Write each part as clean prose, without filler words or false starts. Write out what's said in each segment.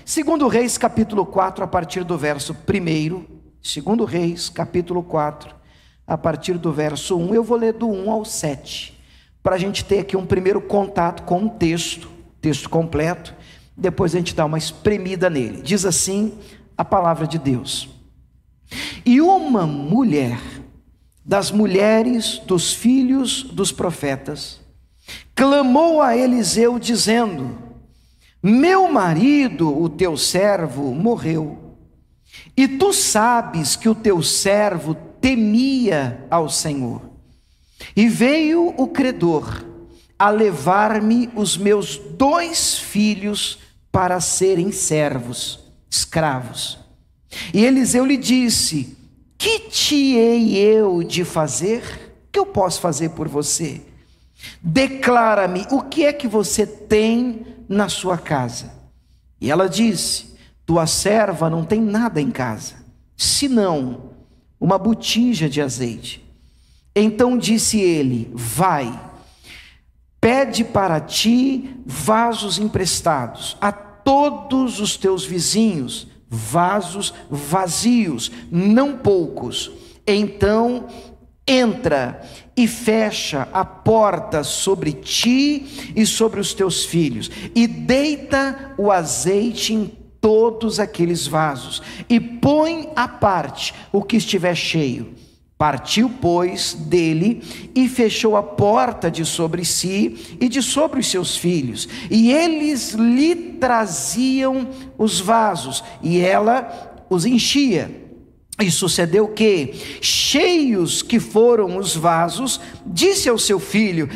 Segundo Reis, capítulo 4, a partir do verso 1. Segundo Reis, capítulo 4, a partir do verso 1. Eu vou ler do 1 ao 7, para a gente ter aqui um primeiro contato com o texto completo. Depois a gente dá uma espremida nele. Diz assim a palavra de Deus: E uma mulher das mulheres dos filhos dos profetas clamou a Eliseu dizendo: Meu marido, o teu servo, morreu, e tu sabes que o teu servo temia ao Senhor. E veio o credor a levar-me os meus 2 filhos para serem servos, escravos. E Eliseu lhe disse: Que te hei eu de fazer? O que eu posso fazer por você? Declara-me, o que é que você tem na sua casa? E ela disse: Tua serva não tem nada em casa, senão uma botija de azeite. Então disse ele: Vai, pede para ti vasos emprestados a todos os teus vizinhos, vasos vazios, não poucos. Então entra e fecha a porta sobre ti e sobre os teus filhos, e deita o azeite em todos aqueles vasos, e põe à parte o que estiver cheio. Partiu, pois, dele e fechou a porta de sobre si e de sobre os seus filhos, e eles lhe traziam os vasos, e ela os enchia. E sucedeu que, cheios que foram os vasos, disse ao seu filho: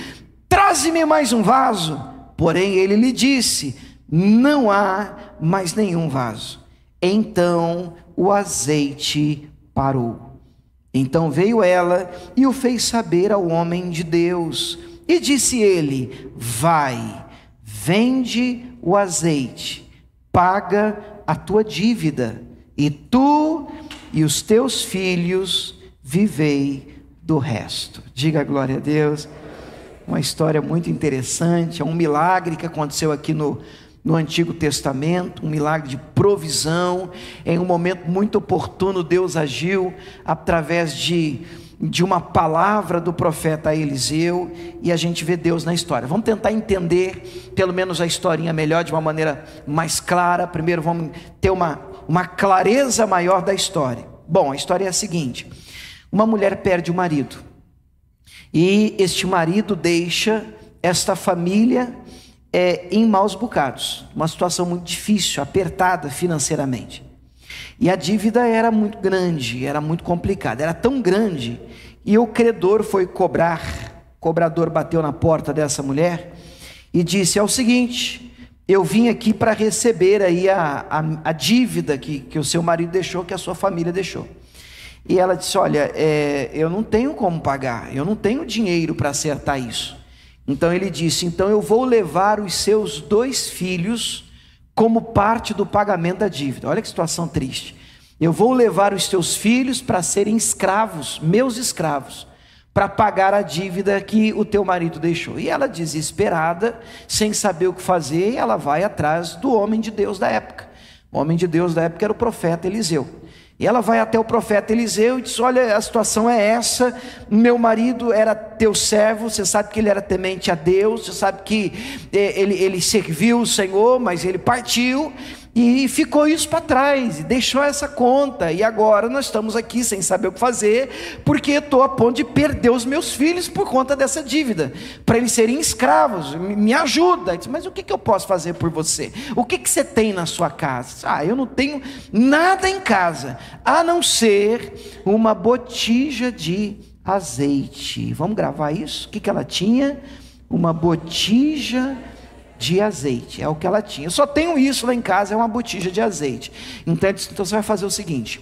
Traze-me mais um vaso. Porém ele lhe disse: Não há mais nenhum vaso. Então o azeite parou. Então veio ela e o fez saber ao homem de Deus. E disse ele: Vai, vende o azeite, paga a tua dívida, e tu e os teus filhos vivei do resto. Diga glória a Deus. Uma história muito interessante, é um milagre que aconteceu aqui no Antigo Testamento, um milagre de provisão. Em um momento muito oportuno, Deus agiu através de uma palavra do profeta Eliseu, e a gente vê Deus na história. Vamos tentar entender pelo menos a historinha melhor, de uma maneira mais clara. Primeiro vamos ter uma clareza maior da história. Bom, a história é a seguinte: uma mulher perde o marido, e este marido deixa esta família em maus bocados, uma situação muito difícil, apertada financeiramente. E a dívida era muito grande, era muito complicada, era tão grande, e o credor foi cobrar. O cobrador bateu na porta dessa mulher e disse: É o seguinte, eu vim aqui para receber aí a dívida que o seu marido deixou, que a sua família deixou. E ela disse: Olha, eu não tenho como pagar, eu não tenho dinheiro para acertar isso. Então ele disse: Então eu vou levar os seus 2 filhos como parte do pagamento da dívida. Olha que situação triste. Eu vou levar os teus filhos para serem escravos, meus escravos, para pagar a dívida que o teu marido deixou. E ela, desesperada, sem saber o que fazer, ela vai atrás do homem de Deus da época. O homem de Deus da época era o profeta Eliseu. E ela vai até o profeta Eliseu e diz: Olha, a situação é essa, meu marido era teu servo, você sabe que ele era temente a Deus, você sabe que ele serviu o Senhor, mas ele partiu, e ficou isso para trás, e deixou essa conta, e agora nós estamos aqui sem saber o que fazer, porque estou a ponto de perder os meus filhos por conta dessa dívida, para eles serem escravos. Me ajuda. Diz: Mas o que eu posso fazer por você? O que você tem na sua casa? Eu não tenho nada em casa, a não ser uma botija de azeite. Vamos gravar isso? O que ela tinha? Uma botija de azeite, é o que ela tinha. Eu só tenho isso lá em casa, é uma botija de azeite. Então você vai fazer o seguinte: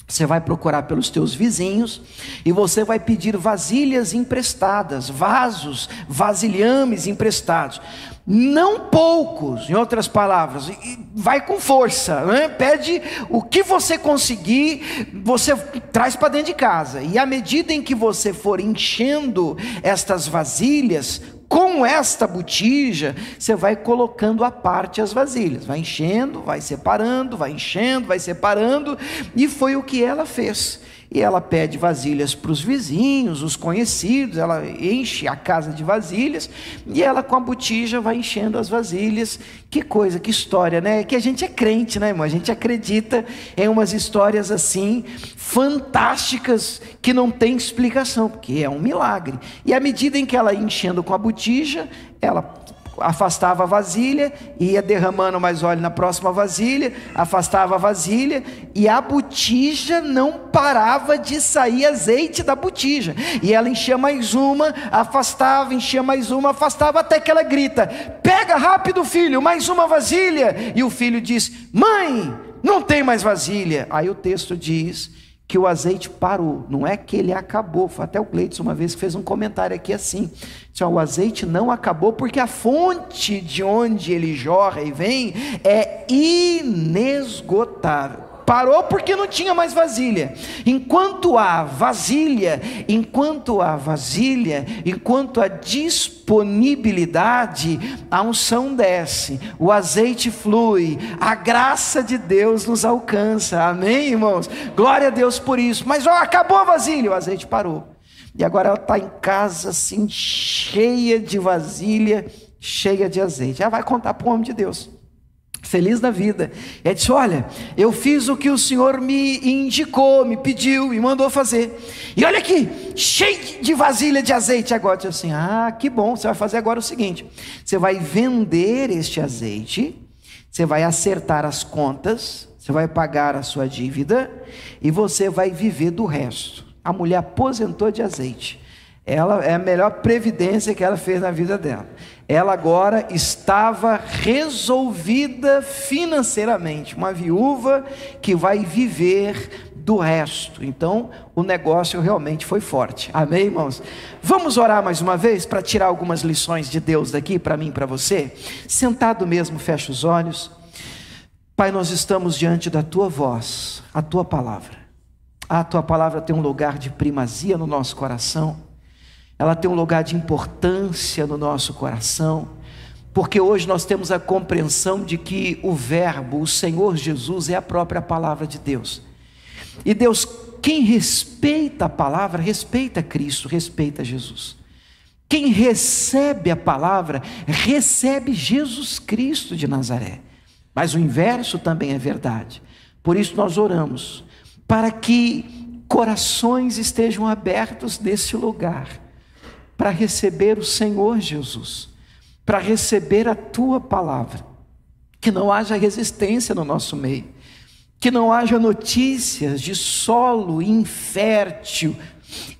você vai procurar pelos teus vizinhos, e você vai pedir vasilhas emprestadas, vasos, vasilhames emprestados, não poucos, em outras palavras, vai com força, né? Pede o que você conseguir, você traz para dentro de casa, e à medida em que você for enchendo estas vasilhas, com esta botija, você vai colocando à parte as vasilhas, vai enchendo, vai separando, vai enchendo, vai separando, e foi o que ela fez. E ela pede vasilhas para os vizinhos, os conhecidos, ela enche a casa de vasilhas, e ela com a botija vai enchendo as vasilhas. Que coisa, que história, né? Que a gente é crente, né, irmão? A gente acredita em umas histórias assim, fantásticas, que não tem explicação, porque é um milagre. E à medida em que ela ia enchendo com a botija, ela afastava a vasilha, ia derramando mais óleo na próxima vasilha, afastava a vasilha, e a botija não parava de sair azeite da botija, e ela enchia mais uma, afastava, enchia mais uma, afastava, até que ela grita: pega rápido, filho, mais uma vasilha. E o filho diz: mãe, não tem mais vasilha. Aí o texto diz que o azeite parou, não é que ele acabou. Foi até o Gleidson uma vez que fez um comentário aqui assim: o azeite não acabou, porque a fonte de onde ele jorra e vem é inesgotável. Parou porque não tinha mais vasilha. Enquanto há vasilha, enquanto a disponibilidade, a unção desce, o azeite flui, a graça de Deus nos alcança. Amém, irmãos? Glória a Deus por isso. Mas acabou a vasilha, o azeite parou. E agora ela está em casa assim, cheia de vasilha, cheia de azeite. Ela vai contar para o homem de Deus, feliz da vida. Ele disse: olha, eu fiz o que o Senhor me indicou, me pediu, me mandou fazer. E olha aqui, cheio de vasilha de azeite. Agora eu disse assim: ah, que bom. Você vai fazer agora o seguinte: você vai vender este azeite, você vai acertar as contas, você vai pagar a sua dívida, e você vai viver do resto. A mulher aposentou de azeite. Ela é a melhor previdência que ela fez na vida dela. Ela agora estava resolvida financeiramente, uma viúva que vai viver do resto. Então o negócio realmente foi forte. Amém, irmãos? Vamos orar mais uma vez para tirar algumas lições de Deus daqui para mim e para você? Sentado mesmo, fecha os olhos. Pai, nós estamos diante da tua voz, a tua palavra. A tua palavra tem um lugar de primazia no nosso coração. Ela tem um lugar de importância no nosso coração, porque hoje nós temos a compreensão de que o Verbo, o Senhor Jesus, é a própria palavra de Deus. E Deus, quem respeita a palavra, respeita Cristo, respeita Jesus. Quem recebe a palavra, recebe Jesus Cristo de Nazaré. Mas o inverso também é verdade. Por isso nós oramos, para que corações estejam abertos nesse lugar, para receber o Senhor Jesus, para receber a tua palavra, que não haja resistência no nosso meio, que não haja notícias de solo infértil,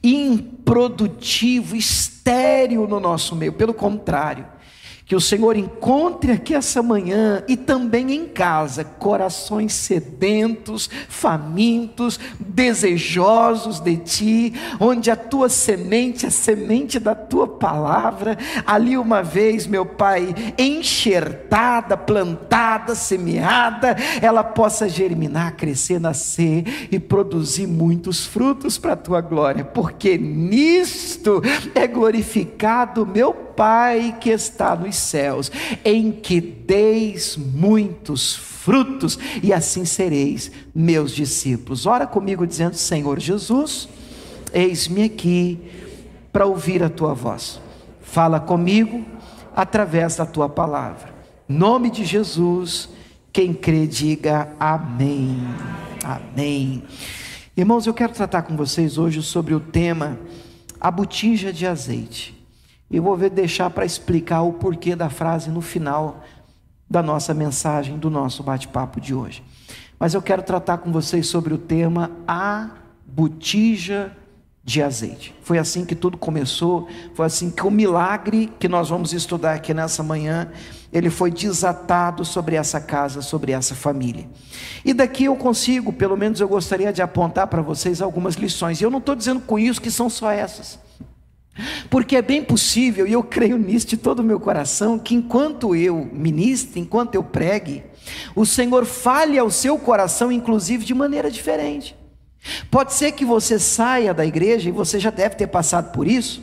improdutivo, estéril no nosso meio. Pelo contrário, que o Senhor encontre aqui essa manhã e também em casa corações sedentos, famintos, desejosos de Ti, onde a Tua semente, a semente da Tua palavra, ali uma vez, meu Pai, enxertada, plantada, semeada, ela possa germinar, crescer, nascer e produzir muitos frutos para a Tua glória, porque nisto é glorificado meu Pai que está nos céus, em que deis muitos frutos, e assim sereis meus discípulos. Ora comigo dizendo: Senhor Jesus, eis-me aqui para ouvir a tua voz. Fala comigo através da tua palavra. Em nome de Jesus, quem crê diga amém. Amém. Irmãos, eu quero tratar com vocês hoje sobre o tema a botija de azeite. Eu vou deixar para explicar o porquê da frase no final da nossa mensagem, do nosso bate-papo de hoje. Mas eu quero tratar com vocês sobre o tema a botija de azeite. Foi assim que tudo começou, foi assim que o milagre que nós vamos estudar aqui nessa manhã, ele foi desatado sobre essa casa, sobre essa família. E daqui eu consigo, pelo menos eu gostaria de apontar para vocês algumas lições. E eu não estou dizendo com isso que são só essas, porque é bem possível, e eu creio nisso de todo o meu coração, que enquanto eu ministre, enquanto eu pregue, o Senhor fale ao seu coração, inclusive de maneira diferente. Pode ser que você saia da igreja, e você já deve ter passado por isso,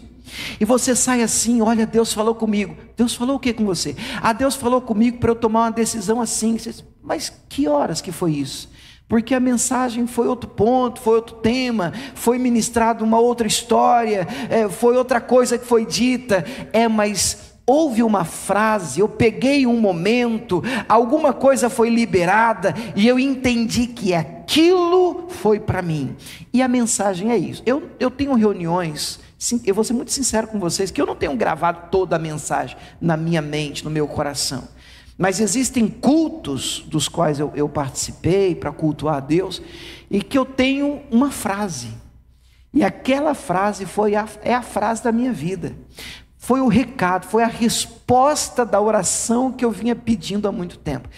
E você sai assim: olha, Deus falou comigo. Deus falou o que com você? Ah, Deus falou comigo para eu tomar uma decisão assim. Mas que horas que foi isso? Porque a mensagem foi outro ponto, foi outro tema, foi ministrado uma outra história, foi outra coisa que foi dita. Mas houve uma frase, eu peguei um momento, alguma coisa foi liberada e eu entendi que aquilo foi para mim. E a mensagem é isso. Eu tenho reuniões, eu vou ser muito sincero com vocês, que eu não tenho gravado toda a mensagem na minha mente, no meu coração. Mas existem cultos dos quais eu participei para cultuar a Deus, e que eu tenho uma frase, e aquela frase é a frase da minha vida, foi o recado, foi a resposta da oração que eu vinha pedindo há muito tempo.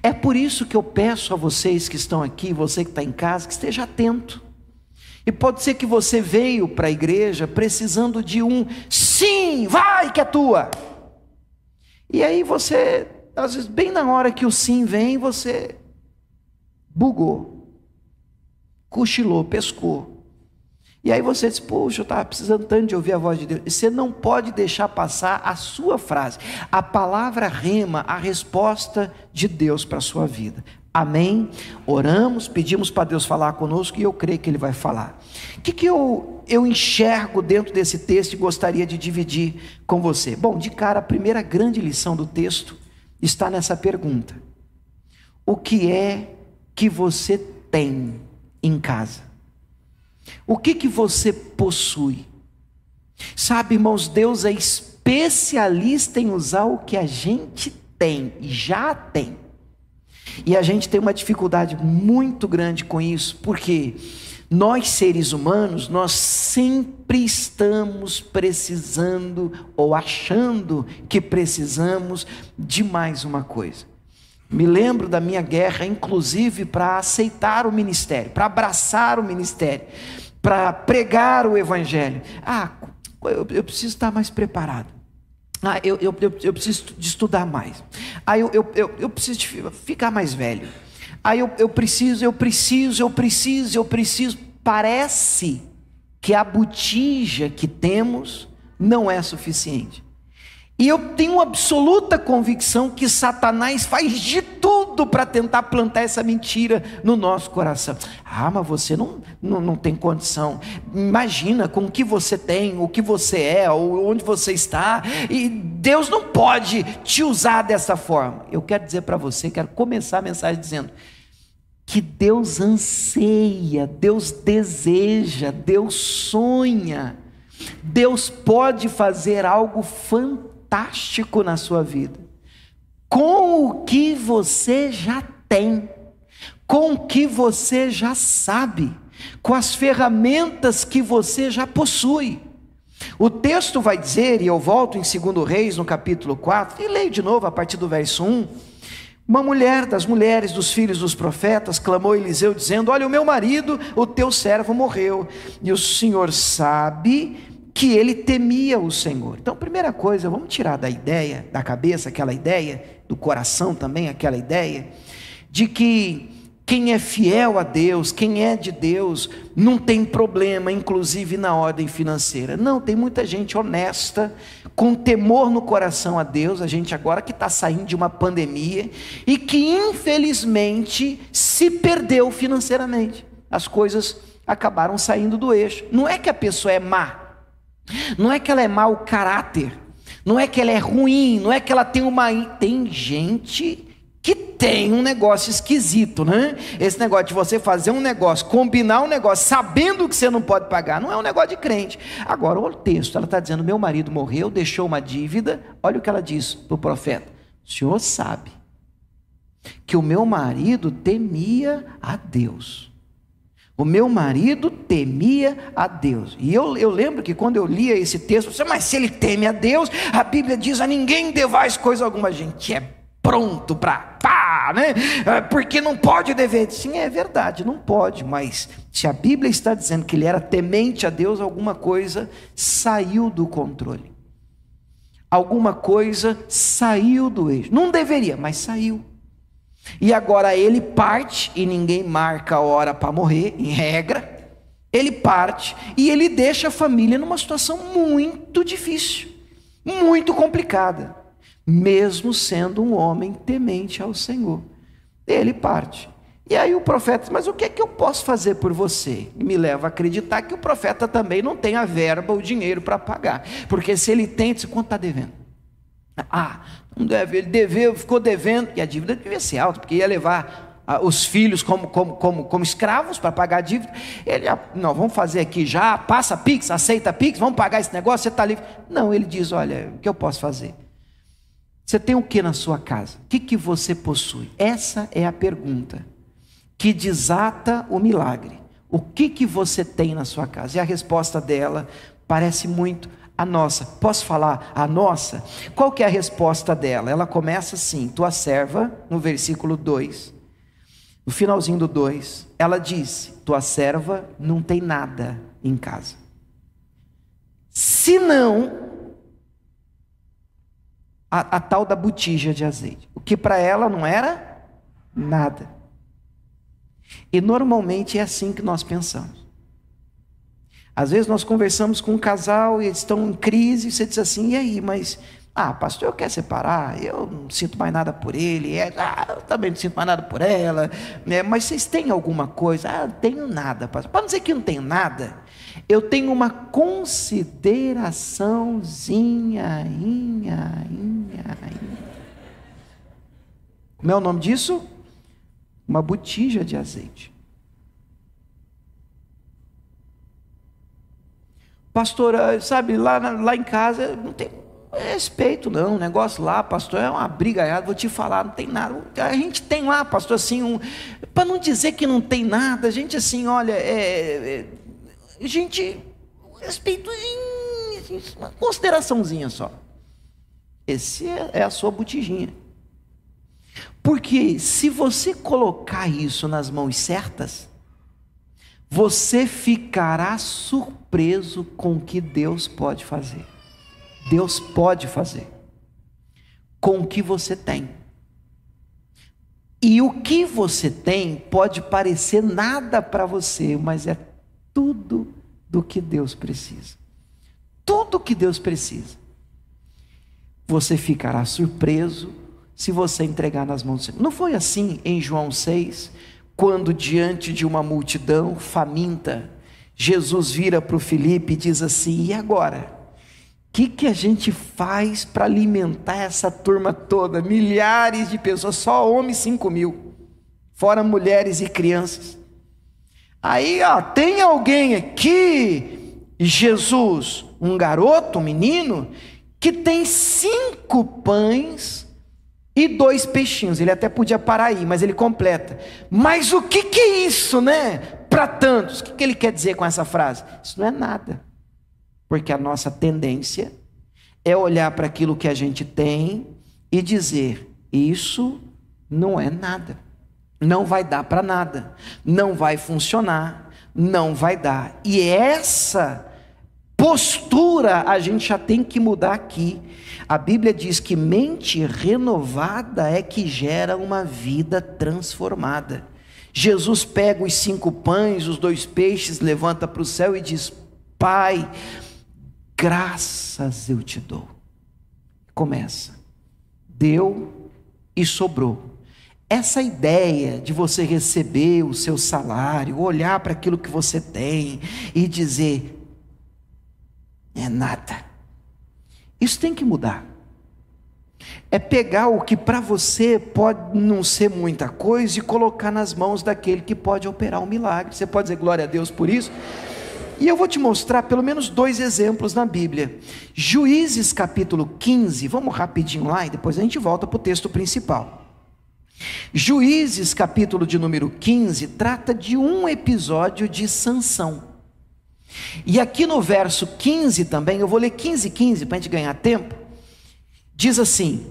É por isso que eu peço a vocês que estão aqui, você que está em casa, que esteja atento. E pode ser que você veio para a igreja precisando de um sim, vai que é tua. E aí você, às vezes, bem na hora que o sim vem, você bugou, cochilou, pescou. E aí você diz: poxa, eu estava precisando tanto de ouvir a voz de Deus. E você não pode deixar passar a sua frase. A palavra rema, a resposta de Deus para a sua vida. Amém? Oramos, pedimos para Deus falar conosco, e eu creio que Ele vai falar. O que eu enxergo dentro desse texto e gostaria de dividir com você? Bom, de cara, a primeira grande lição do texto está nessa pergunta: o que é que você tem em casa? O que você possui? Sabe, irmãos, Deus é especialista em usar o que a gente tem, já tem. E a gente tem uma dificuldade muito grande com isso, porque nós, seres humanos, nós sempre estamos precisando ou achando que precisamos de mais uma coisa. Me lembro da minha guerra, inclusive, para aceitar o ministério, para abraçar o ministério, para pregar o evangelho. Eu preciso estar mais preparado. Eu preciso de estudar mais. Eu preciso de ficar mais velho. Eu preciso. Parece que a botija que temos não é suficiente. E eu tenho absoluta convicção que Satanás faz de tudo para tentar plantar essa mentira no nosso coração. Mas você não tem condição. Imagina com o que você tem, o que você é, ou onde você está. E Deus não pode te usar dessa forma. Eu quero dizer para você, quero começar a mensagem dizendo que Deus anseia, Deus deseja, Deus sonha. Deus pode fazer algo fantástico na sua vida, com o que você já tem, com o que você já sabe, com as ferramentas que você já possui. O texto vai dizer, e eu volto em 2 Reis, no capítulo 4, e leio de novo a partir do verso 1, uma mulher das mulheres dos filhos dos profetas clamou a Eliseu dizendo: olha, o meu marido, o teu servo, morreu, e o Senhor sabe que ele temia o Senhor. Então, primeira coisa, vamos tirar da ideia, da cabeça aquela ideia, do coração também aquela ideia, de que quem é fiel a Deus, quem é de Deus, não tem problema, inclusive na ordem financeira. Não, tem muita gente honesta, com temor no coração a Deus, a gente agora que está saindo de uma pandemia, e que infelizmente se perdeu financeiramente. As coisas acabaram saindo do eixo. Não é que a pessoa é má, não é que ela é mau caráter, não é que ela é ruim, não é que ela tem tem gente que tem um negócio esquisito, né? Esse negócio de você fazer um negócio, combinar um negócio, sabendo que você não pode pagar, não é um negócio de crente. Agora, olha o texto, ela está dizendo: meu marido morreu, deixou uma dívida. Olha o que ela diz para o profeta: o senhor sabe que o meu marido temia a Deus. O meu marido temia a Deus. E eu lembro que quando eu lia esse texto, eu disse: mas se ele teme a Deus, a Bíblia diz: a ninguém devais coisa alguma. A gente é pronto para né? Porque não pode dever. Sim, é verdade, não pode. Mas se a Bíblia está dizendo que ele era temente a Deus, alguma coisa saiu do controle. Alguma coisa saiu do eixo. Não deveria, mas saiu. E agora ele parte, e ninguém marca a hora para morrer, em regra, Ele parte e ele deixa a família numa situação muito difícil, muito complicada, mesmo sendo um homem temente ao Senhor. Ele parte. E aí o profeta diz: mas o que é que eu posso fazer por você? E me leva a acreditar que o profeta também não tem a verba, o dinheiro para pagar. Porque se ele tem, diz: quanto está devendo? Não deve, ele deveu, ficou devendo. E a dívida devia ser alta, porque ia levar os filhos como escravos para pagar a dívida. Ele: não, vamos fazer aqui já, passa Pix, aceita Pix, vamos pagar esse negócio, você está livre. Não, ele diz: olha, o que eu posso fazer? Você tem o que na sua casa? O que você possui? Essa é a pergunta que desata o milagre. O que você tem na sua casa? E a resposta dela parece muito a nossa. Posso falar a nossa? Qual que é a resposta dela? Ela começa assim: tua serva, no versículo 2, no finalzinho do 2, ela diz: tua serva não tem nada em casa, senão a tal da botija de azeite, o que para ela não era nada. E normalmente é assim que nós pensamos. Às vezes nós conversamos com um casal e eles estão em crise, e você diz assim: e aí, mas pastor, eu quero separar, eu não sinto mais nada por ele, eu também não sinto mais nada por ela, né? Mas vocês têm alguma coisa? Eu não tenho nada, pastor. Para não dizer que eu não tenho nada, eu tenho uma consideraçãozinha. Como é o nome disso? Uma botija de azeite. Pastor, sabe, lá em casa não tem respeito não, o negócio lá, pastor, é uma brigaiada, vou te falar, não tem nada. A gente tem lá, pastor, assim, para não dizer que não tem nada, a gente assim, olha, gente, respeitozinho, uma consideraçãozinha só. Esse é a sua botijinha. Porque se você colocar isso nas mãos certas, você ficará surpreso com o que Deus pode fazer. Deus pode fazer com o que você tem. E o que você tem pode parecer nada para você, mas é tudo do que Deus precisa. Tudo que Deus precisa. Você ficará surpreso se você entregar nas mãos do Senhor. Não foi assim em João 6, quando diante de uma multidão faminta, Jesus vira para o Filipe e diz assim: e agora? O que a gente faz para alimentar essa turma toda? Milhares de pessoas, só homens 5.000, fora mulheres e crianças. Aí, tem alguém aqui, Jesus, um garoto, um menino, que tem 5 pães e 2 peixinhos. Ele até podia parar aí, mas ele completa: mas o que é isso, né? Para tantos. O que ele quer dizer com essa frase? Isso não é nada. Porque a nossa tendência é olhar para aquilo que a gente tem e dizer: isso não é nada, não vai dar para nada, não vai funcionar, não vai dar. E essa postura a gente já tem que mudar aqui. A Bíblia diz que mente renovada é que gera uma vida transformada. Jesus pega os 5 pães, os 2 peixes, levanta para o céu e diz: Pai, graças eu te dou. Começa. Deu e sobrou. Essa ideia de você receber o seu salário, olhar para aquilo que você tem e dizer: é nada. Isso tem que mudar. É pegar o que para você pode não ser muita coisa e colocar nas mãos daquele que pode operar um milagre. Você pode dizer glória a Deus por isso? E eu vou te mostrar pelo menos 2 exemplos na Bíblia. Juízes capítulo 15, vamos rapidinho lá e depois a gente volta para o texto principal. Juízes capítulo de número 15 trata de um episódio de Sansão. E aqui no verso 15 também, eu vou ler 15 para a gente ganhar tempo. Diz assim: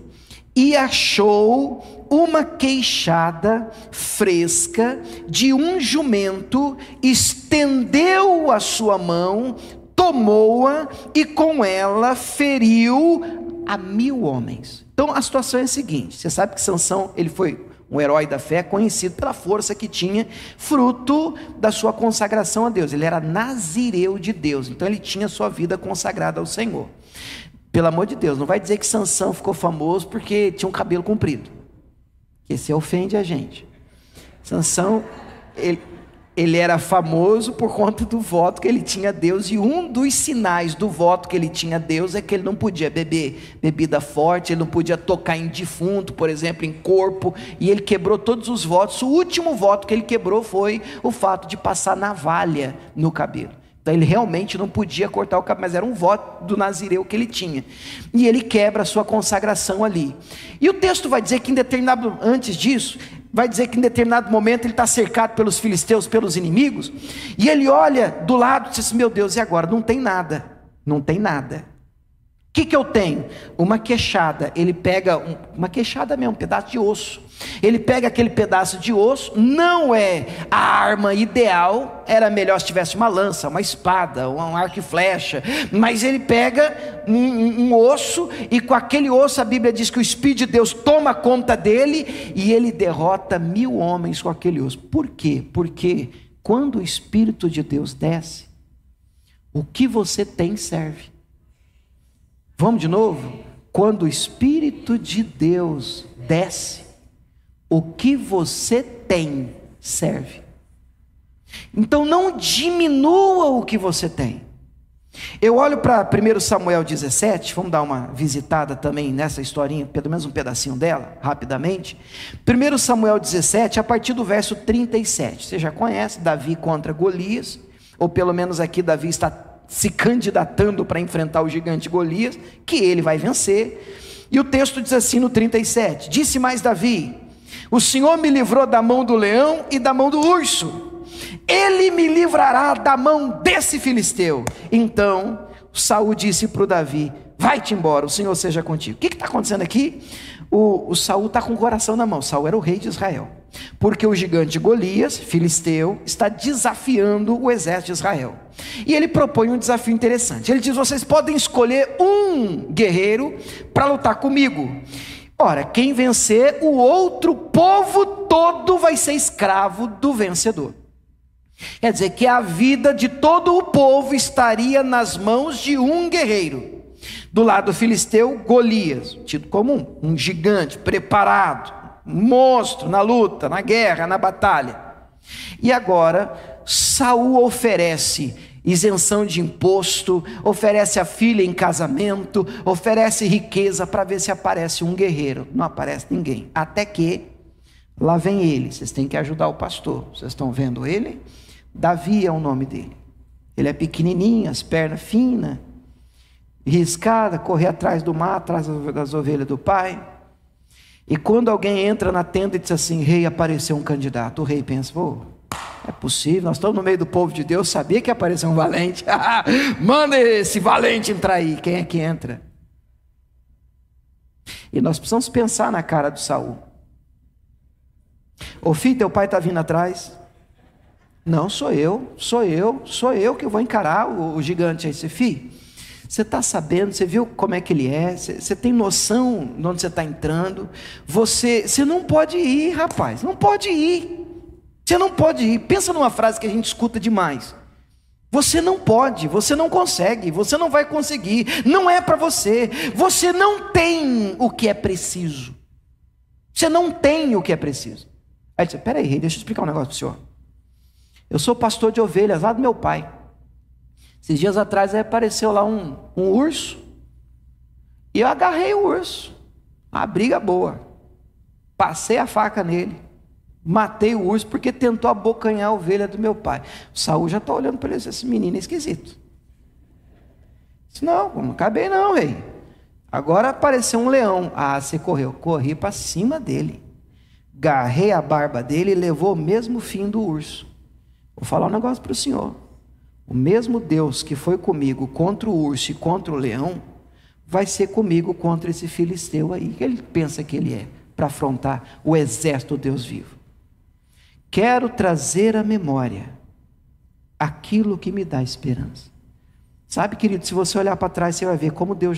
e achou uma queixada fresca de um jumento, estendeu a sua mão, tomou-a e com ela feriu a 1000 homens. Então a situação é a seguinte: você sabe que Sansão, ele foi um herói da fé, conhecido pela força que tinha, fruto da sua consagração a Deus. Ele era nazireu de Deus, então ele tinha sua vida consagrada ao Senhor. Pelo amor de Deus, não vai dizer que Sansão ficou famoso porque tinha um cabelo comprido, que esse ofende a gente. Sansão, ele era famoso por conta do voto que ele tinha a Deus, e um dos sinais do voto que ele tinha a Deus é que ele não podia beber bebida forte, ele não podia tocar em defunto, por exemplo, em corpo, e ele quebrou todos os votos. O último voto que ele quebrou foi o fato de passar navalha no cabelo. Então ele realmente não podia cortar o cabelo, mas era um voto do nazireu que ele tinha, e ele quebra a sua consagração ali. E o texto vai dizer que antes disso, vai dizer que em determinado momento ele está cercado pelos filisteus, pelos inimigos, e ele olha do lado e diz assim: meu Deus, e agora? Não tem nada, não tem nada. O que eu tenho? Uma queixada. Ele pega uma queixada mesmo, um pedaço de osso. Ele pega aquele pedaço de osso, não é a arma ideal, era melhor se tivesse uma lança, uma espada, um arco e flecha, mas ele pega um osso, e com aquele osso a Bíblia diz que o Espírito de Deus toma conta dele, e ele derrota 1000 homens com aquele osso. Por quê? Porque quando o Espírito de Deus desce, o que você tem serve. Vamos de novo? Quando o Espírito de Deus desce, o que você tem serve. Então não diminua o que você tem. Eu olho para 1 Samuel 17, vamos dar uma visitada também nessa historinha, pelo menos um pedacinho dela, rapidamente. 1 Samuel 17, a partir do verso 37. Você já conhece Davi contra Golias, ou pelo menos aqui Davi está se candidatando para enfrentar o gigante Golias, que ele vai vencer. E o texto diz assim no 37: disse mais Davi: o Senhor me livrou da mão do leão e da mão do urso, ele me livrará da mão desse filisteu. Então Saul disse para o Davi: vai-te embora, o Senhor seja contigo. O que está acontecendo aqui? O Saul está com o coração na mão. Saul era o rei de Israel, porque o gigante Golias, filisteu, está desafiando o exército de Israel. E ele propõe um desafio interessante. Ele diz: vocês podem escolher um guerreiro para lutar comigo. Ora, quem vencer, o outro povo todo vai ser escravo do vencedor. Quer dizer que a vida de todo o povo estaria nas mãos de um guerreiro. Do lado filisteu, Golias, tido como um gigante preparado, um monstro na luta, na guerra, na batalha. E agora Saul oferece isenção de imposto, oferece a filha em casamento, oferece riqueza para ver se aparece um guerreiro. Não aparece ninguém, até que lá vem ele. Vocês têm que ajudar o pastor. Vocês estão vendo ele? Davi é o nome dele. Ele é pequenininho, as pernas finas, riscada, correr atrás do mar, atrás das ovelhas do pai. E quando alguém entra na tenda e diz assim: rei, apareceu um candidato, o rei pensa: pô, é possível, nós estamos no meio do povo de Deus, sabia que apareceu um valente. Manda esse valente entrar aí. Quem é que entra? E nós precisamos pensar na cara do Saul. Ô filho, teu pai está vindo atrás. Não, sou eu que vou encarar o gigante aí. Filho, você está sabendo, você viu como é que ele é, você tem noção de onde você está entrando, você não pode ir, rapaz, não pode ir, você não pode ir. Pensa numa frase que a gente escuta demais: você não pode, você não consegue, você não vai conseguir, não é para você, você não tem o que é preciso, você não tem o que é preciso. Aí você: peraí, rei, deixa eu explicar um negócio para o senhor. Eu sou pastor de ovelhas lá do meu pai. Esses dias atrás aí apareceu lá um urso, e eu agarrei o urso, uma briga boa, passei a faca nele, matei o urso porque tentou abocanhar a ovelha do meu pai. O Saul já está olhando para ele: esse menino é esquisito. Disse: não acabei não, rei. Agora apareceu um leão. Ah, você correu? Corri para cima dele, agarrei a barba dele e levou o mesmo fim do urso. Vou falar um negócio para o senhor: o mesmo Deus que foi comigo contra o urso e contra o leão, vai ser comigo contra esse filisteu aí, que ele pensa que ele é, para afrontar o exército do Deus vivo. Quero trazer à memória aquilo que me dá esperança. Sabe, querido, se você olhar para trás, você vai ver como Deus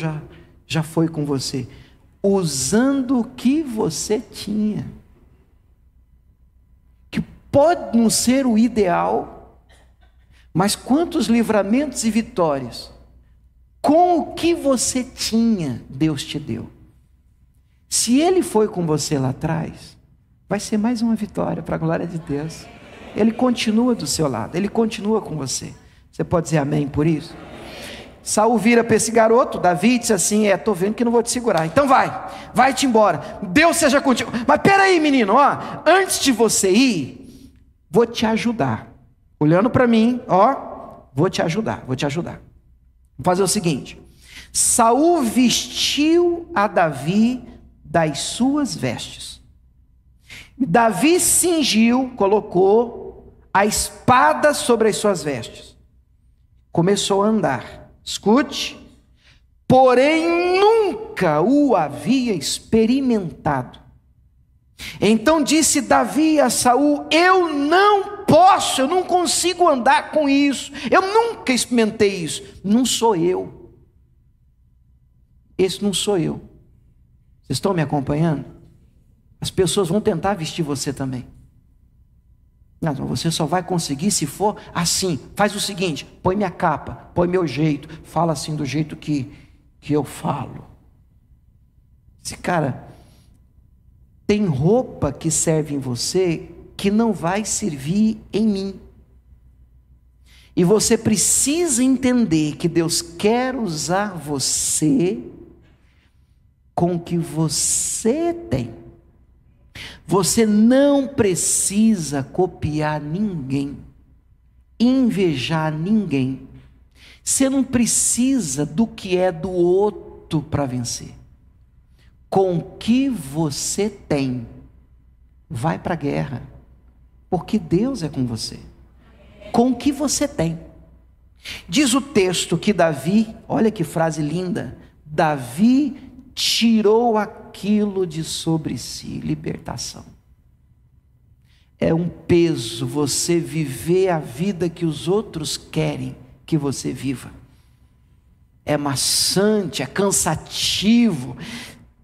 já foi com você, usando o que você tinha. pode não ser o ideal, mas quantos livramentos e vitórias com o que você tinha, Deus te deu. Se Ele foi com você lá atrás, vai ser mais uma vitória para a glória de Deus. Ele continua do seu lado, Ele continua com você. Você pode dizer amém por isso? Saul vira para esse garoto, Davi disse assim, estou vendo que não vou te segurar, então vai-te embora, Deus seja contigo. Mas peraí menino, antes de você ir, vou te ajudar, olhando para mim, vou te ajudar. Vou fazer o seguinte, Saul vestiu a Davi das suas vestes, Davi cingiu, colocou a espada sobre as suas vestes, começou a andar. Escute, porém nunca o havia experimentado. Então disse Davi a Saul, eu não consigo andar com isso, eu nunca experimentei isso, não sou eu, esse não sou eu. Vocês estão me acompanhando? As pessoas vão tentar vestir você também. Não, você só vai conseguir se for assim. Faz o seguinte, põe minha capa, põe meu jeito, fala assim do jeito que eu falo. Esse cara, tem roupa que serve em você que não vai servir em mim. E você precisa entender que Deus quer usar você com o que você tem. Você não precisa copiar ninguém, invejar ninguém. Você não precisa do que é do outro para vencer. Com o que você tem, vai para a guerra, porque Deus é com você. Com o que você tem. Diz o texto que Davi, olha que frase linda, Davi tirou aquilo de sobre si, libertação. É um peso você viver a vida que os outros querem que você viva. É maçante, é cansativo.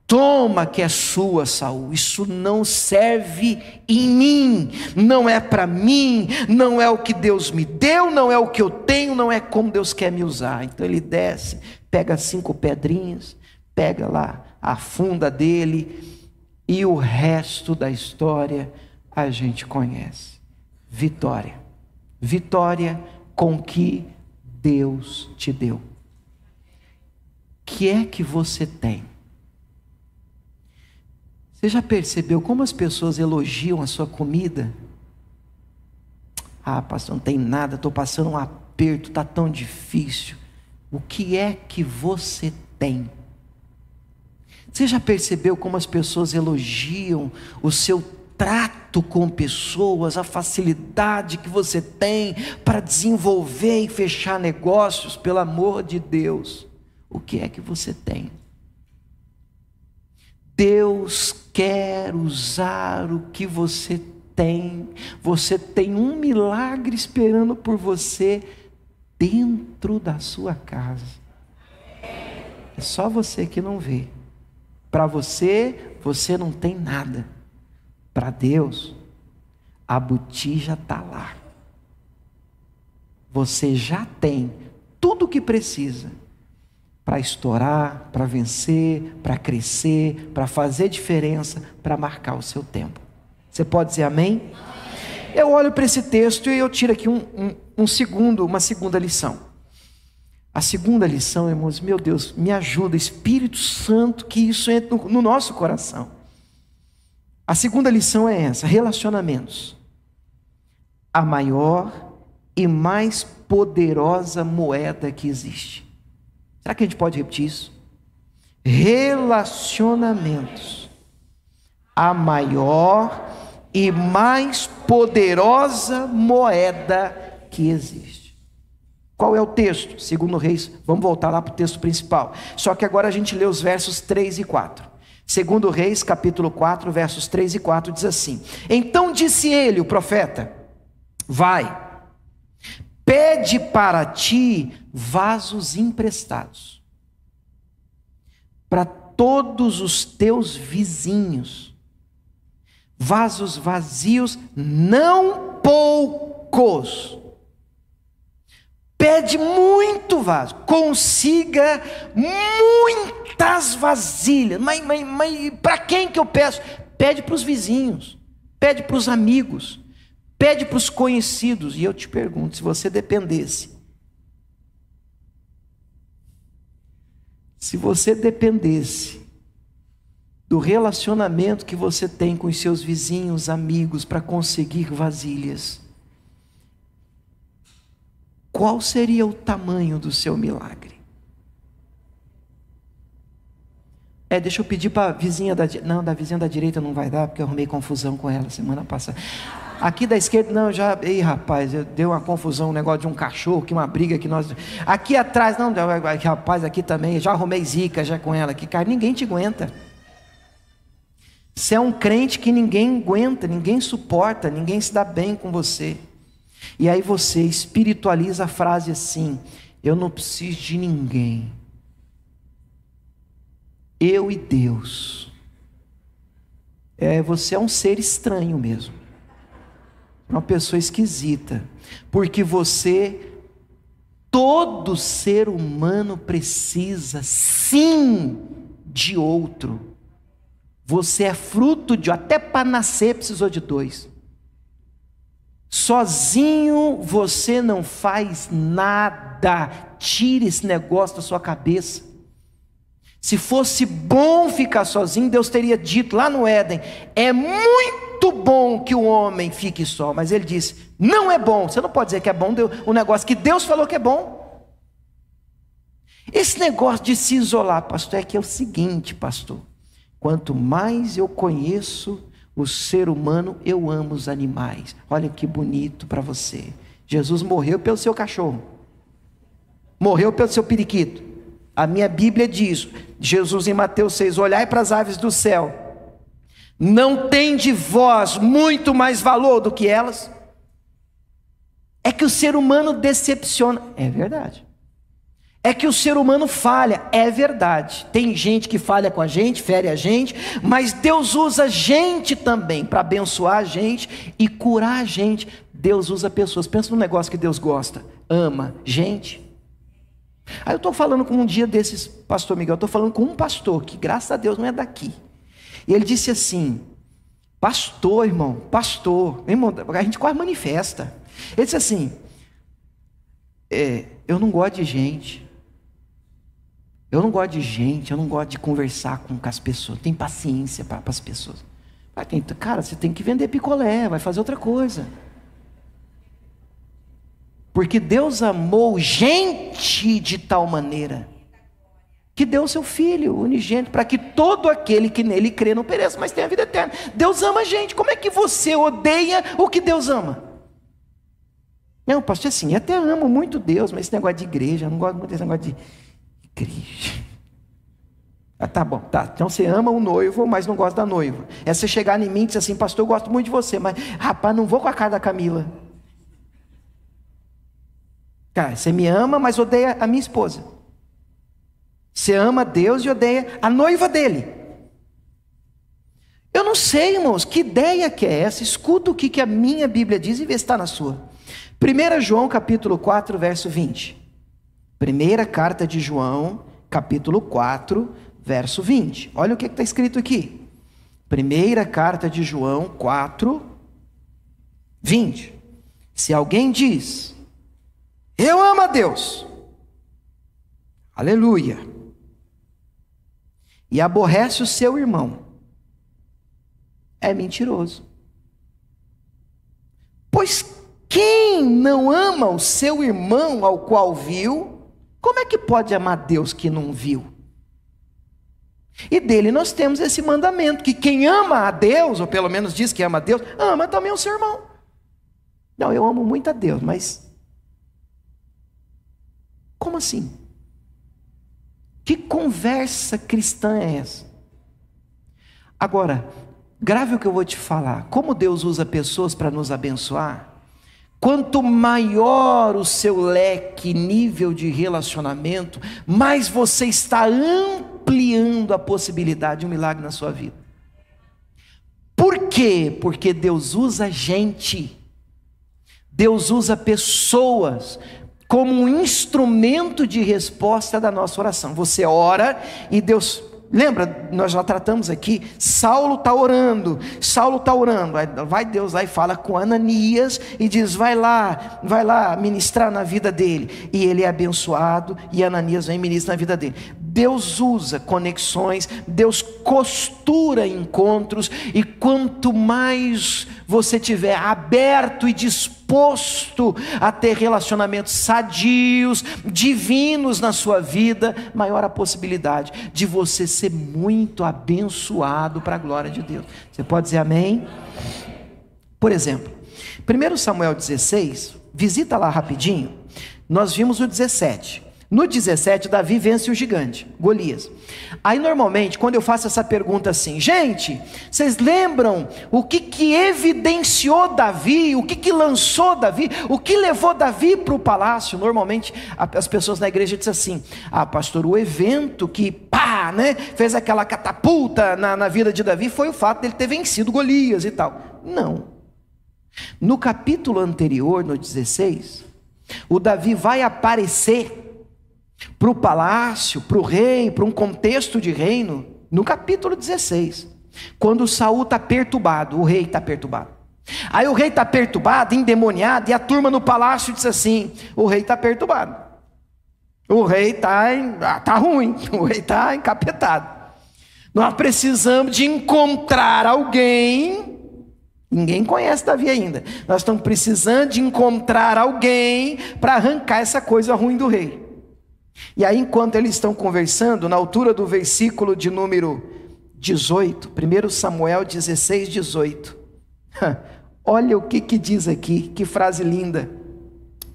Toma que é sua, Saul, isso não serve em mim, não é para mim, não é o que Deus me deu, não é o que eu tenho, não é como Deus quer me usar. Então ele desce, pega 5 pedrinhas, pega lá a funda dele e o resto da história a gente conhece. Vitória. Vitória com que Deus te deu. O que é que você tem? Você já percebeu como as pessoas elogiam a sua comida? Pastor, não tem nada, estou passando um aperto, está tão difícil. O que é que você tem? Você já percebeu como as pessoas elogiam o seu trato com pessoas, a facilidade que você tem para desenvolver e fechar negócios? Pelo amor de Deus, o que é que você tem? Deus quer usar o que você tem. Você tem um milagre esperando por você dentro da sua casa. É só você que não vê. Para você, você não tem nada. Para Deus, a botija está lá. Você já tem tudo o que precisa para estourar, para vencer, para crescer, para fazer diferença, para marcar o seu tempo. Você pode dizer amém? Eu olho para esse texto e eu tiro aqui uma segunda lição. A segunda lição, irmãos, meu Deus, me ajuda, Espírito Santo, que isso entre no nosso coração. A segunda lição é essa: relacionamentos. A maior e mais poderosa moeda que existe. Será que a gente pode repetir isso? Relacionamentos. A maior e mais poderosa moeda que existe. Qual é o texto? 2 Reis, vamos voltar lá para o texto principal. Só que agora a gente lê os versos 3 e 4. 2 Reis, capítulo 4, versos 3 e 4, diz assim: Então disse ele, o profeta, vai, pede para ti vasos emprestados, para todos os teus vizinhos, vasos vazios, não poucos. Pede muito vaso, consiga muitas vasilhas. Mas para quem que eu peço? Pede para os vizinhos, pede para os amigos, pede para os conhecidos. E eu te pergunto, se você dependesse, do relacionamento que você tem com os seus vizinhos, amigos, para conseguir vasilhas, qual seria o tamanho do seu milagre? Deixa eu pedir para a vizinha da direita. Não, da vizinha da direita não vai dar, porque eu arrumei confusão com ela semana passada. Aqui da esquerda, não, Ei, rapaz, deu uma confusão, um negócio de um cachorro, que uma briga que nós... Aqui atrás, não, rapaz, aqui também, já arrumei zica já com ela aqui. Cara, ninguém te aguenta. Você é um crente que ninguém aguenta, ninguém suporta, ninguém se dá bem com você. E aí você espiritualiza a frase assim: eu não preciso de ninguém, eu e Deus. Você é um ser estranho mesmo, uma pessoa esquisita, porque todo ser humano precisa sim de outro. Você é fruto até para nascer precisou de dois. Sozinho você não faz nada. Tire esse negócio da sua cabeça. Se fosse bom ficar sozinho, Deus teria dito lá no Éden: é muito bom que o homem fique só. Mas ele disse: não é bom. Você não pode dizer que é bom o negócio que Deus falou que é bom. Esse negócio de se isolar, pastor, é o seguinte, pastor: quanto mais eu conheço o ser humano, eu amo os animais. Olha que bonito para você. Jesus morreu pelo seu cachorro, morreu pelo seu periquito. A minha Bíblia diz, Jesus em Mateus 6, olhai para as aves do céu, não tem de vós muito mais valor do que elas? É que o ser humano decepciona, é verdade. É que o ser humano falha, é verdade. Tem gente que falha com a gente, fere a gente, mas Deus usa gente também para abençoar a gente e curar a gente. Deus usa pessoas. Pensa no negócio que Deus gosta, ama gente. Aí eu estou falando com um dia desses, pastor Miguel, eu estou falando com um pastor que graças a Deus não é daqui. E ele disse assim: pastor, irmão, a gente quase manifesta. Ele disse assim: eu não gosto de gente. Eu não gosto de conversar com as pessoas. Tem paciência para as pessoas. Cara, você tem que vender picolé, vai fazer outra coisa. Porque Deus amou gente de tal maneira que deu o seu Filho unigênito, para que todo aquele que nele crê não pereça, mas tenha vida eterna. Deus ama a gente. Como é que você odeia o que Deus ama? Não, pastor, assim, eu até amo muito Deus, mas esse negócio de igreja, eu não gosto muito desse negócio de igreja. Tá bom, tá. Então você ama o noivo, mas não gosta da noiva. É você chegar em mim e dizer assim: pastor, eu gosto muito de você, mas rapaz, não vou com a cara da Camila. Cara, você me ama, mas odeia a minha esposa. Você ama Deus e odeia a noiva dele. Eu não sei, irmãos, que ideia que é essa? Escuta o que a minha Bíblia diz e vê se está na sua. 1 João capítulo 4, verso 20. Primeira carta de João, capítulo 4, verso 20. Olha o que está escrito aqui. Primeira carta de João 4, 20. Se alguém diz: eu amo a Deus, aleluia, e aborrece o seu irmão, é mentiroso. Pois quem não ama o seu irmão ao qual viu, como é que pode amar Deus que não viu? E dele nós temos esse mandamento, que quem ama a Deus, ou pelo menos diz que ama a Deus, ama também o seu irmão. Não, eu amo muito a Deus, mas como assim? Que conversa cristã é essa? Agora, grave o que eu vou te falar. Como Deus usa pessoas para nos abençoar, quanto maior o seu leque, nível de relacionamento, mais você está ampliando a possibilidade de um milagre na sua vida. Por quê? Porque Deus usa gente, Deus usa pessoas como um instrumento de resposta da nossa oração. Você ora e Deus... Lembra, nós já tratamos aqui, Saulo está orando, vai Deus lá e fala com Ananias e diz, vai lá ministrar na vida dele, e ele é abençoado, e Ananias vem e ministra na vida dele. Deus usa conexões, Deus costura encontros, e quanto mais você tiver aberto e disposto a ter relacionamentos sadios, divinos na sua vida, maior a possibilidade de você ser muito abençoado para a glória de Deus. Você pode dizer amém? Por exemplo, 1 Samuel 16, visita lá rapidinho, nós vimos o 17. No 17, Davi vence o gigante, Golias. Aí normalmente, quando eu faço essa pergunta assim, gente, vocês lembram o que evidenciou Davi, o que lançou Davi, o que levou Davi para o palácio? Normalmente as pessoas na igreja dizem assim, pastor, o evento que fez aquela catapulta na vida de Davi foi o fato dele ter vencido Golias e tal. Não. No capítulo anterior, no 16, o Davi vai aparecer para o palácio, para o rei, para um contexto de reino, no capítulo 16, quando Saul está perturbado, o rei está perturbado. Aí o rei está perturbado, endemoniado, e a turma no palácio diz assim, o rei está perturbado, o rei está ruim, o rei está encapetado. Nós precisamos de encontrar alguém, ninguém conhece Davi ainda, nós estamos precisando de encontrar alguém para arrancar essa coisa ruim do rei. E aí, enquanto eles estão conversando, na altura do versículo de número 18, 1 Samuel 16, 18, olha o que diz aqui, que frase linda,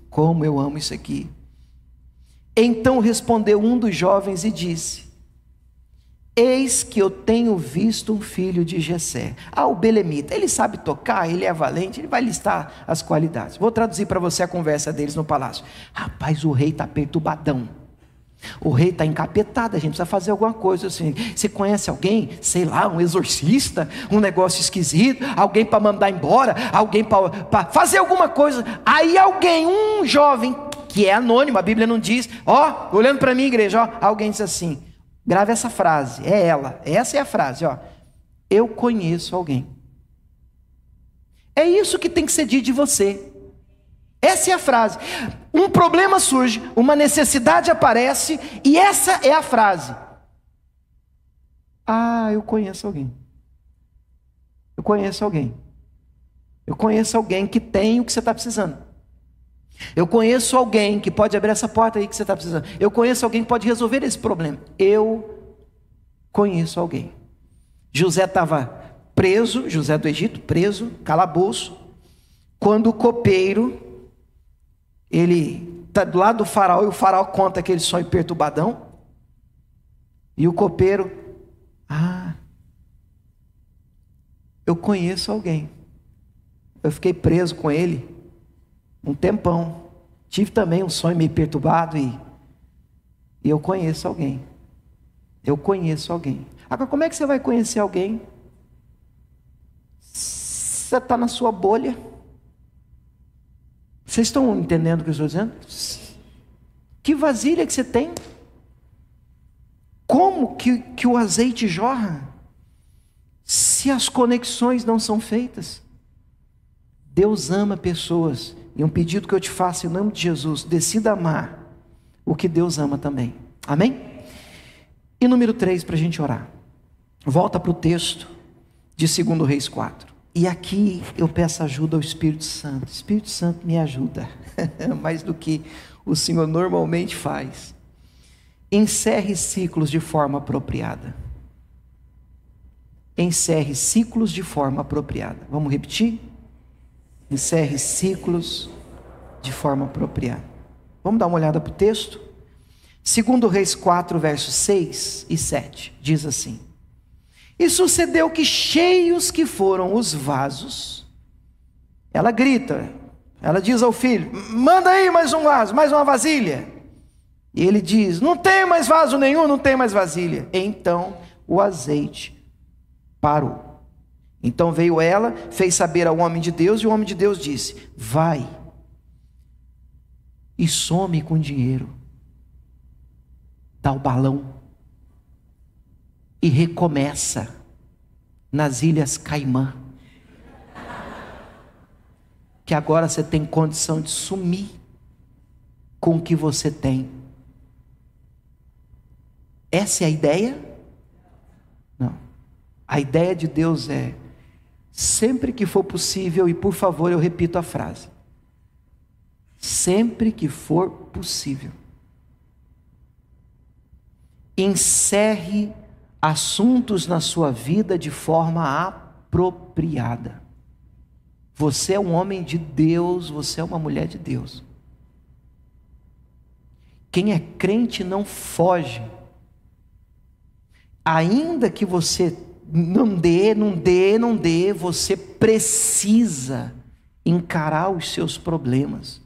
como eu amo isso aqui. Então respondeu um dos jovens e disse, eis que eu tenho visto um filho de Jessé, o belemita, ele sabe tocar, ele é valente, ele vai listar as qualidades. Vou traduzir para você a conversa deles no palácio. Rapaz, o rei está perturbadão, o rei está encapetado, a gente precisa fazer alguma coisa assim. Você conhece alguém, sei lá, um exorcista, um negócio esquisito, alguém para mandar embora, alguém para fazer alguma coisa. Aí alguém, um jovem, que é anônimo, a Bíblia não diz, olhando para mim, igreja, alguém diz assim, grave essa frase, é ela, essa é a frase, eu conheço alguém. É isso que tem que ser dito de você. Essa é a frase. Um problema surge, uma necessidade aparece, e essa é a frase. Eu conheço alguém. Eu conheço alguém. Eu conheço alguém que tem o que você está precisando. Eu conheço alguém que pode abrir essa porta aí que você está precisando. Eu conheço alguém que pode resolver esse problema. Eu conheço alguém. José estava preso, José do Egito, preso, calabouço, quando o copeiro, ele está do lado do faraó, e o faraó conta aquele sonho perturbadão, e o copeiro, eu conheço alguém, eu fiquei preso com ele um tempão, tive também um sonho meio perturbado, e eu conheço alguém, Agora, como é que você vai conhecer alguém? Você está na sua bolha. Vocês estão entendendo o que eu estou dizendo? Que vasilha que você tem? Como que o azeite jorra? Se as conexões não são feitas. Deus ama pessoas. E um pedido que eu te faço em nome de Jesus, decida amar o que Deus ama também. Amém? E número 3, para a gente orar. Volta para o texto de 2 Reis 4. E aqui eu peço ajuda ao Espírito Santo. Espírito Santo, me ajuda. Mais do que o Senhor normalmente faz. Encerre ciclos de forma apropriada. Encerre ciclos de forma apropriada. Vamos repetir? Encerre ciclos de forma apropriada. Vamos dar uma olhada para o texto? 2 Reis 4, versos 6 e 7. Diz assim. E sucedeu que cheios que foram os vasos, ela grita, ela diz ao filho, manda aí mais um vaso, mais uma vasilha. E ele diz, não tem mais vaso nenhum, não tem mais vasilha. Então o azeite parou. Então veio ela, fez saber ao homem de Deus, e o homem de Deus disse: vai e some com dinheiro, dá o balão e recomeça nas Ilhas Caimã, que agora você tem condição de sumir com o que você tem. Essa é a ideia? Não. A ideia de Deus é: sempre que for possível, e por favor eu repito a frase, sempre que for possível, encerre assuntos na sua vida de forma apropriada. Você é um homem de Deus, você é uma mulher de Deus. Quem é crente não foge. Ainda que você não dê, você precisa encarar os seus problemas.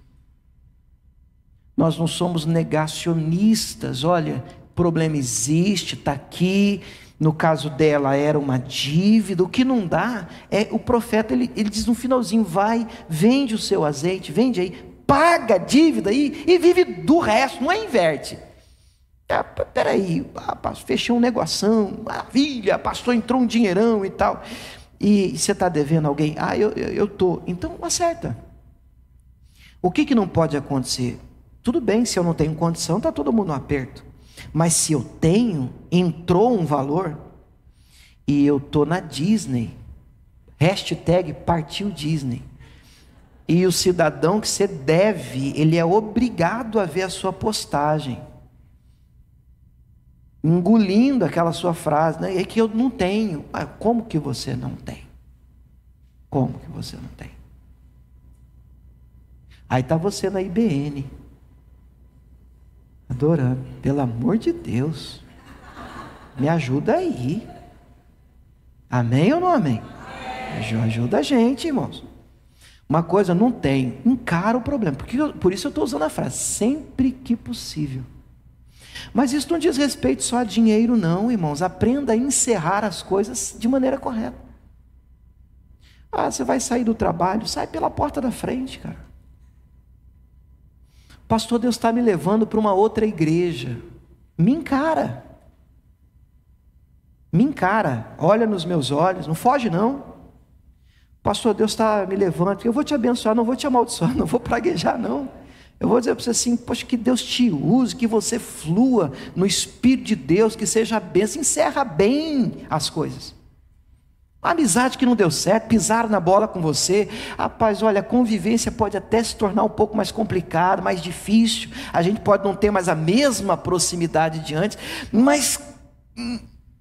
Nós não somos negacionistas. Olha, o problema existe, está aqui. No caso dela era uma dívida. O que não dá é, o profeta ele diz no finalzinho: vai, vende o seu azeite, vende aí, paga a dívida aí e vive do resto, não é inverte. Peraí, fechei um negoção, maravilha, pastor, entrou um dinheirão e tal, e você está devendo alguém? Eu estou. Então acerta. O que não pode acontecer? Tudo bem, se eu não tenho condição, está todo mundo no aperto. Mas se eu tenho, entrou um valor, e eu estou na Disney, hashtag partiu Disney, e o cidadão que você deve, ele é obrigado a ver a sua postagem, engolindo aquela sua frase, né? É que eu não tenho. Como que você não tem? Como que você não tem? Aí está você na IBN, adorando. Pelo amor de Deus, me ajuda aí. Amém ou não amém? Ajuda a gente, irmãos. Uma coisa, não tem, encara o problema. Por isso eu estou usando a frase, sempre que possível. Mas isso não diz respeito só a dinheiro não, irmãos. Aprenda a encerrar as coisas de maneira correta. Você vai sair do trabalho, sai pela porta da frente, cara. Pastor, Deus está me levando para uma outra igreja. Me encara. Me encara. Olha nos meus olhos, não foge não. Pastor, Deus está me levando, eu vou te abençoar, não vou te amaldiçoar, não vou praguejar não. Eu vou dizer para você assim: poxa, que Deus te use, que você flua no Espírito de Deus, que seja bênção. Encerra bem as coisas. Uma amizade que não deu certo, pisaram na bola com você. Rapaz, olha, a convivência pode até se tornar um pouco mais complicada, mais difícil. A gente pode não ter mais a mesma proximidade de antes, mas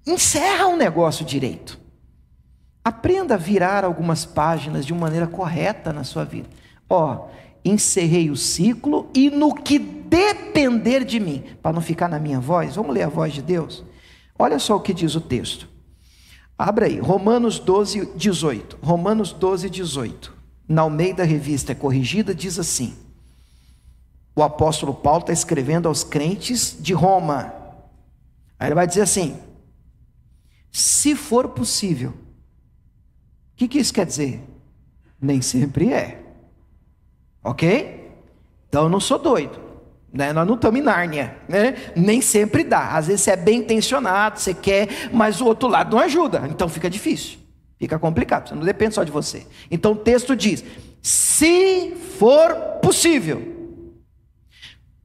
encerra um negócio direito. Aprenda a virar algumas páginas de uma maneira correta na sua vida. Encerrei o ciclo, e no que depender de mim, para não ficar na minha voz, vamos ler a voz de Deus? Olha só o que diz o texto. Abra aí, Romanos 12, 18. Romanos 12, 18. Na Almeida Revista Corrigida diz assim: o apóstolo Paulo está escrevendo aos crentes de Roma. Aí ele vai dizer assim: se for possível. O que isso quer dizer? Nem sempre é. Ok? Então eu não sou doido, né? Nós não estamos em Nárnia, né? Nem sempre dá. Às vezes você é bem intencionado, você quer, mas o outro lado não ajuda. Então fica difícil, fica complicado. Você não depende só de você. Então o texto diz: se for possível,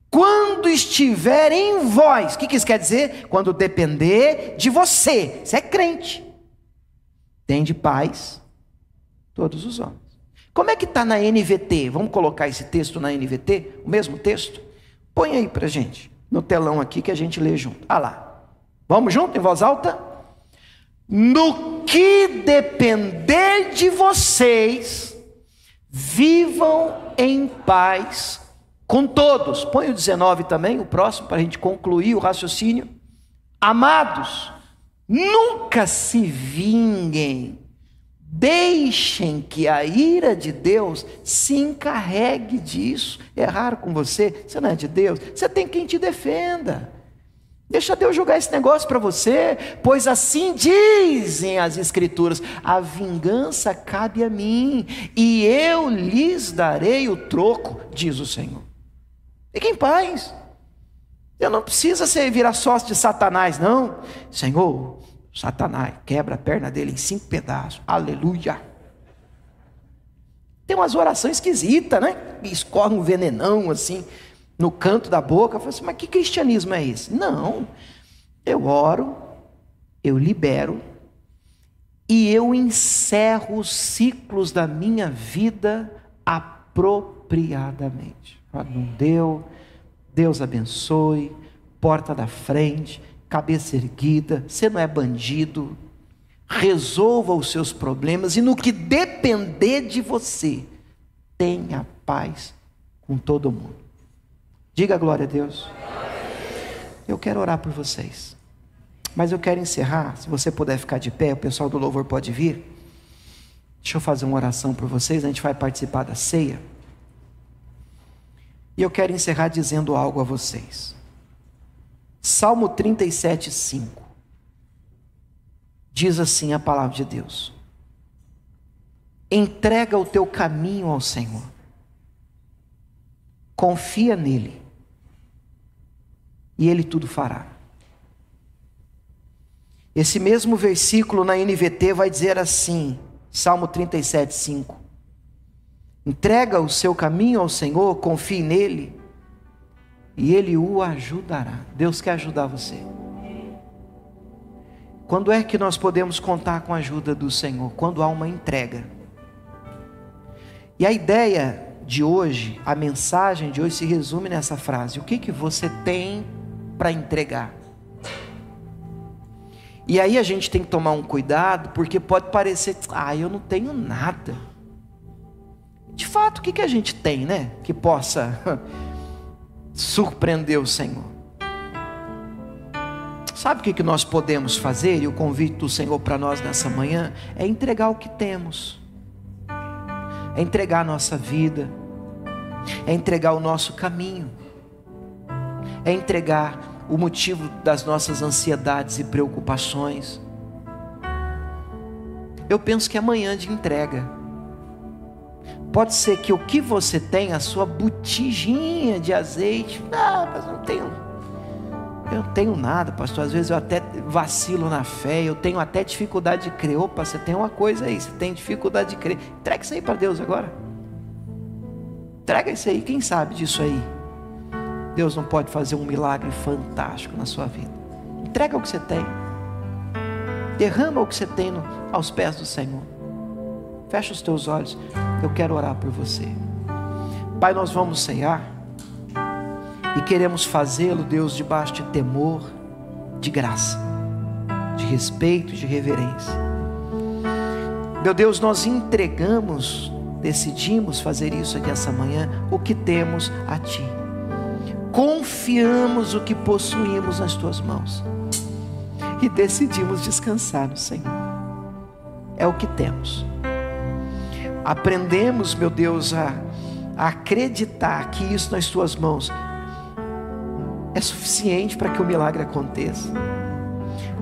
quando estiver em vós. O que isso quer dizer? Quando depender de você. Você é crente, tem de paz todos os homens. Como é que está na NVT? Vamos colocar esse texto na NVT? O mesmo texto? Põe aí para a gente, no telão aqui, que a gente lê junto. Lá. Vamos junto, em voz alta? No que depender de vocês, vivam em paz com todos. Põe o 19 também, o próximo, para a gente concluir o raciocínio. Amados, nunca se vinguem. Deixem que a ira de Deus se encarregue disso. Erraram com você, você não é de Deus, você tem quem te defenda. Deixa Deus jogar esse negócio para você, pois assim dizem as Escrituras: a vingança cabe a mim, e eu lhes darei o troco, diz o Senhor. Fique em paz. Eu não precisa virar sócio de Satanás, não. Senhor, Satanás, quebra a perna dele em 5 pedaços, aleluia. Tem umas orações esquisitas, né? Escorre um venenão assim no canto da boca. Eu falo assim, mas que cristianismo é esse? Não, eu oro, eu libero e eu encerro os ciclos da minha vida apropriadamente. Não deu, Deus abençoe, porta da frente, cabeça erguida, você não é bandido, resolva os seus problemas e no que depender de você, tenha paz com todo mundo. Diga glória a Deus. Eu quero orar por vocês, mas eu quero encerrar. Se você puder ficar de pé, o pessoal do louvor pode vir. Deixa eu fazer uma oração por vocês, a gente vai participar da ceia. E eu quero encerrar dizendo algo a vocês. Salmo 37, 5. Diz assim a palavra de Deus: entrega o teu caminho ao Senhor, confia nele, e ele tudo fará. Esse mesmo versículo na NVT vai dizer assim, Salmo 37, 5. Entrega o seu caminho ao Senhor, confie nele, e ele o ajudará. Deus quer ajudar você. Quando é que nós podemos contar com a ajuda do Senhor? Quando há uma entrega. E a ideia de hoje, a mensagem de hoje se resume nessa frase: o que você tem para entregar? E aí a gente tem que tomar um cuidado, porque pode parecer, eu não tenho nada. De fato, o que a gente tem, né? Que possa surpreender o Senhor. Sabe o que nós podemos fazer? E o convite do Senhor para nós nessa manhã é entregar o que temos. É entregar a nossa vida. É entregar o nosso caminho. É entregar o motivo das nossas ansiedades e preocupações. Eu penso que é manhã de entrega. Pode ser que o que você tem, a sua botijinha de azeite, mas eu não tenho nada, pastor. Às vezes eu até vacilo na fé, eu tenho até dificuldade de crer. Opa, você tem uma coisa aí, você tem dificuldade de crer. Entrega isso aí para Deus agora. Entrega isso aí, quem sabe disso aí Deus não pode fazer um milagre fantástico na sua vida. Entrega o que você tem, derrama o que você tem aos pés do Senhor. Fecha os teus olhos, eu quero orar por você. Pai, nós vamos ceiar e queremos fazê-lo, Deus, debaixo de temor, de graça, de respeito, de reverência. Meu Deus, nós entregamos, decidimos fazer isso aqui essa manhã, o que temos a Ti. Confiamos o que possuímos nas Tuas mãos e decidimos descansar no Senhor. É o que temos. Aprendemos, meu Deus, a acreditar que isso nas Tuas mãos é suficiente para que o milagre aconteça.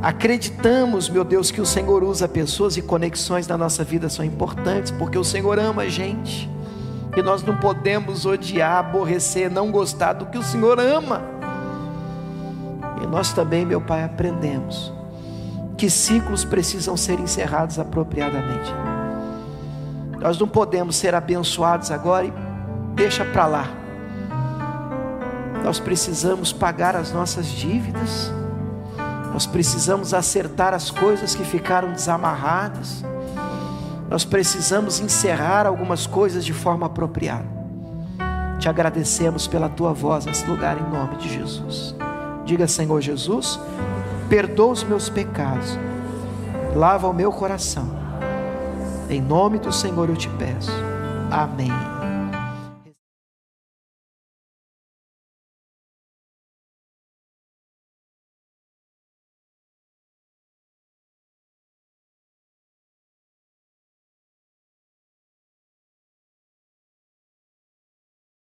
Acreditamos, meu Deus, que o Senhor usa pessoas e conexões na nossa vida são importantes, porque o Senhor ama a gente, e nós não podemos odiar, aborrecer, não gostar do que o Senhor ama. E nós também, meu Pai, aprendemos que ciclos precisam ser encerrados apropriadamente. Nós não podemos ser abençoados agora e deixa para lá. Nós precisamos pagar as nossas dívidas. Nós precisamos acertar as coisas que ficaram desamarradas. Nós precisamos encerrar algumas coisas de forma apropriada. Te agradecemos pela Tua voz nesse lugar, em nome de Jesus. Diga: Senhor Jesus, perdoa os meus pecados, lava o meu coração. Em nome do Senhor eu te peço. Amém.